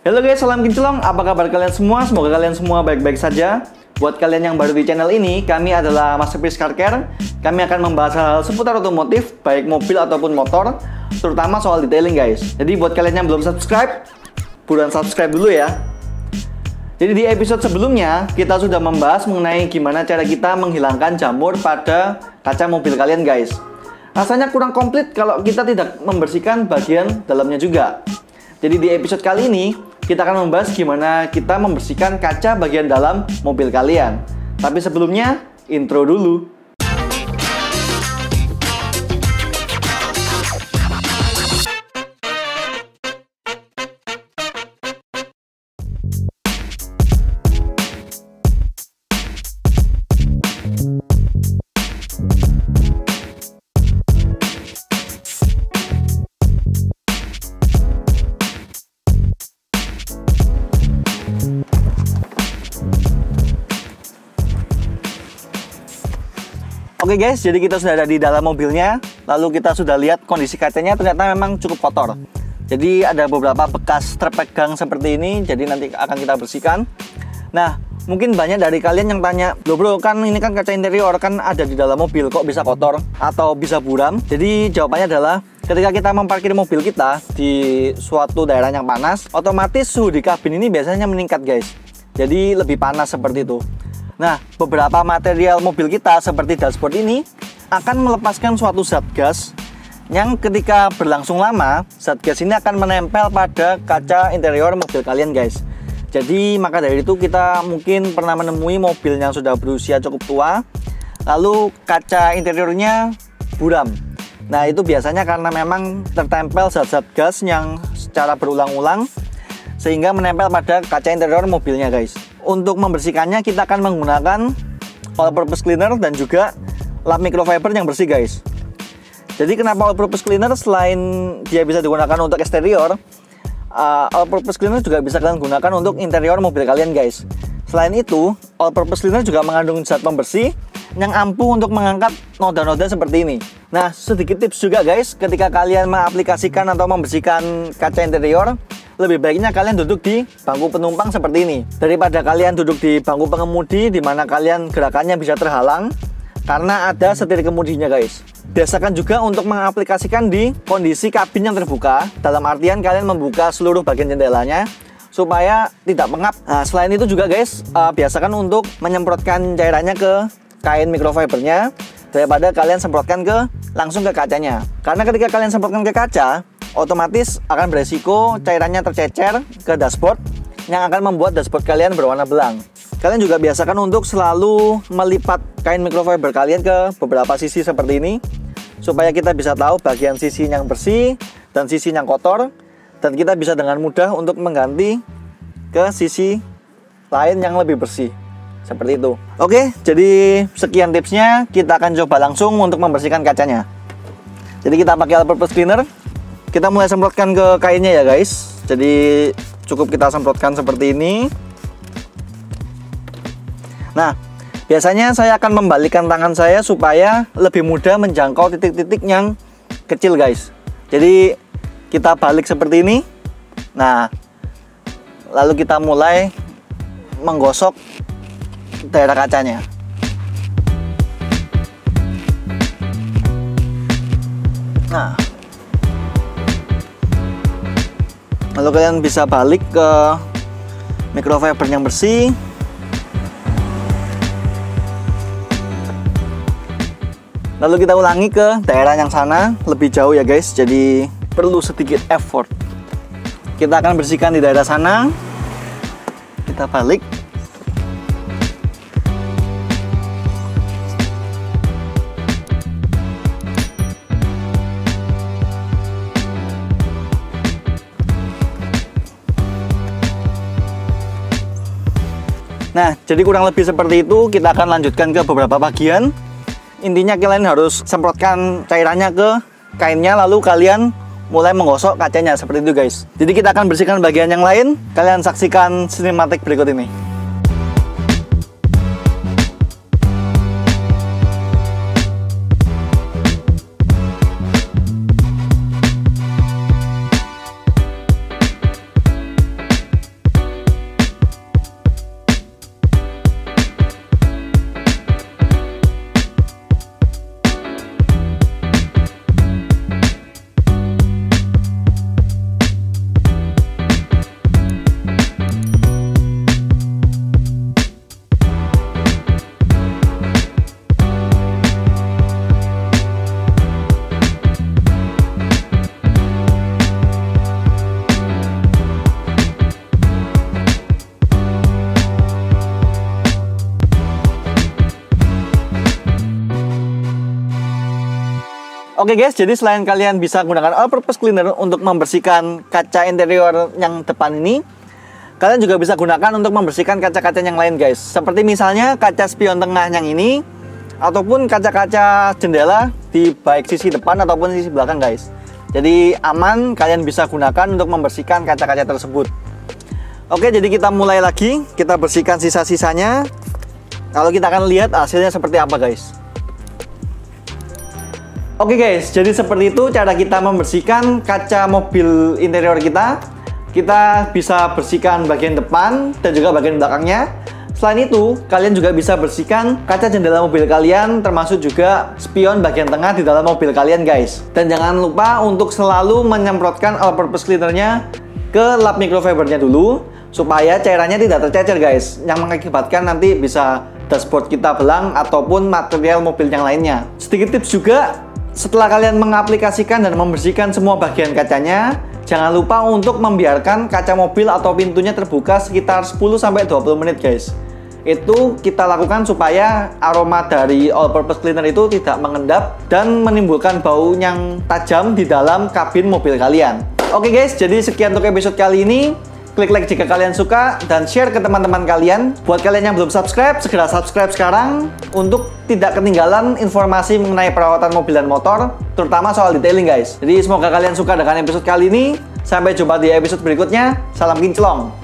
Halo guys, salam kinclong. Apa kabar kalian semua? Semoga kalian semua baik-baik saja. Buat kalian yang baru di channel ini, kami adalah Masterpiece Car Care. Kami akan membahas hal-hal seputar otomotif, baik mobil ataupun motor, terutama soal detailing guys. Jadi buat kalian yang belum subscribe, buruan subscribe dulu ya. Jadi di episode sebelumnya, kita sudah membahas mengenai gimana cara kita menghilangkan jamur pada kaca mobil kalian guys. Rasanya kurang komplit kalau kita tidak membersihkan bagian dalamnya juga. Jadi di episode kali ini, kita akan membahas gimana kita membersihkan kaca bagian dalam mobil kalian. Tapi sebelumnya, intro dulu. Oke guys, jadi kita sudah ada di dalam mobilnya. Lalu kita sudah lihat kondisi kacanya ternyata memang cukup kotor. Jadi ada beberapa bekas terpegang seperti ini. Jadi nanti akan kita bersihkan. Nah, mungkin banyak dari kalian yang tanya, loh bro, kan ini kan kaca interior, kan ada di dalam mobil, kok bisa kotor atau bisa buram? Jadi jawabannya adalah, ketika kita memparkir mobil kita di suatu daerah yang panas, otomatis suhu di kabin ini biasanya meningkat guys. Jadi lebih panas seperti itu. Nah, beberapa material mobil kita seperti dashboard ini akan melepaskan suatu zat gas yang ketika berlangsung lama, zat gas ini akan menempel pada kaca interior mobil kalian guys. Jadi maka dari itu kita mungkin pernah menemui mobil yang sudah berusia cukup tua, lalu kaca interiornya buram. Nah, itu biasanya karena memang tertempel zat-zat gas yang secara berulang-ulang sehingga menempel pada kaca interior mobilnya guys. Untuk membersihkannya kita akan menggunakan all purpose cleaner dan juga lap microfiber yang bersih guys. Jadi kenapa all purpose cleaner? Selain dia bisa digunakan untuk eksterior, all purpose cleaner juga bisa kalian gunakan untuk interior mobil kalian guys. Selain itu, all purpose cleaner juga mengandung zat pembersih yang ampuh untuk mengangkat noda-noda seperti ini. Nah, sedikit tips juga guys, ketika kalian mengaplikasikan atau membersihkan kaca interior, lebih baiknya kalian duduk di bangku penumpang seperti ini daripada kalian duduk di bangku pengemudi di mana kalian gerakannya bisa terhalang karena ada setir kemudinya guys. Biasakan juga untuk mengaplikasikan di kondisi kabin yang terbuka, dalam artian kalian membuka seluruh bagian jendelanya supaya tidak pengap. Nah, selain itu juga guys, biasakan untuk menyemprotkan cairannya ke kain microfibernya daripada kalian semprotkan langsung ke kacanya. Karena ketika kalian semprotkan ke kaca, otomatis akan beresiko cairannya tercecer ke dashboard yang akan membuat dashboard kalian berwarna belang. Kalian juga biasakan untuk selalu melipat kain microfiber kalian ke beberapa sisi seperti ini supaya kita bisa tahu bagian sisi yang bersih dan sisi yang kotor, dan kita bisa dengan mudah untuk mengganti ke sisi lain yang lebih bersih. Seperti itu. Oke, jadi sekian tipsnya. Kita akan coba langsung untuk membersihkan kacanya. Jadi kita pakai all purpose cleaner. Kita mulai semprotkan ke kainnya ya guys. Jadi cukup kita semprotkan seperti ini. Nah, biasanya saya akan membalikkan tangan saya supaya lebih mudah menjangkau titik-titik yang kecil guys. Jadi kita balik seperti ini. Nah, lalu kita mulai menggosok daerah kacanya. Nah, lalu kalian bisa balik ke microfiber yang bersih. Lalu kita ulangi ke daerah yang sana, lebih jauh ya guys. Jadi perlu sedikit effort. Kita akan bersihkan di daerah sana. Kita balik. Nah, jadi kurang lebih seperti itu. Kita akan lanjutkan ke beberapa bagian. Intinya kalian harus semprotkan cairannya ke kainnya, lalu kalian mulai menggosok kacanya seperti itu guys. Jadi kita akan bersihkan bagian yang lain. Kalian saksikan sinematik berikut ini. Oke guys, jadi selain kalian bisa gunakan all purpose cleaner untuk membersihkan kaca interior yang depan ini, kalian juga bisa gunakan untuk membersihkan kaca-kaca yang lain guys. Seperti misalnya kaca spion tengah yang ini, ataupun kaca-kaca jendela di baik sisi depan ataupun sisi belakang guys. Jadi aman, kalian bisa gunakan untuk membersihkan kaca-kaca tersebut. Oke, jadi kita mulai lagi, kita bersihkan sisa-sisanya. Lalu kita akan lihat hasilnya seperti apa guys. Oke guys, jadi seperti itu cara kita membersihkan kaca mobil interior kita. Kita bisa bersihkan bagian depan dan juga bagian belakangnya. Selain itu, kalian juga bisa bersihkan kaca jendela mobil kalian, termasuk juga spion bagian tengah di dalam mobil kalian guys. Dan jangan lupa untuk selalu menyemprotkan all purpose cleanernya ke lap microfibernya dulu, supaya cairannya tidak tercecer guys, yang mengakibatkan nanti bisa dashboard kita belang ataupun material mobil yang lainnya. Sedikit tips juga, setelah kalian mengaplikasikan dan membersihkan semua bagian kacanya, jangan lupa untuk membiarkan kaca mobil atau pintunya terbuka sekitar 10-20 menit guys. Itu kita lakukan supaya aroma dari all purpose cleaner itu tidak mengendap dan menimbulkan bau yang tajam di dalam kabin mobil kalian. Oke guys, jadi sekian untuk episode kali ini. Klik like jika kalian suka dan share ke teman-teman kalian. Buat kalian yang belum subscribe, segera subscribe sekarang untuk tidak ketinggalan informasi mengenai perawatan mobil dan motor, terutama soal detailing guys. Jadi semoga kalian suka dengan episode kali ini. Sampai jumpa di episode berikutnya. Salam kinclong.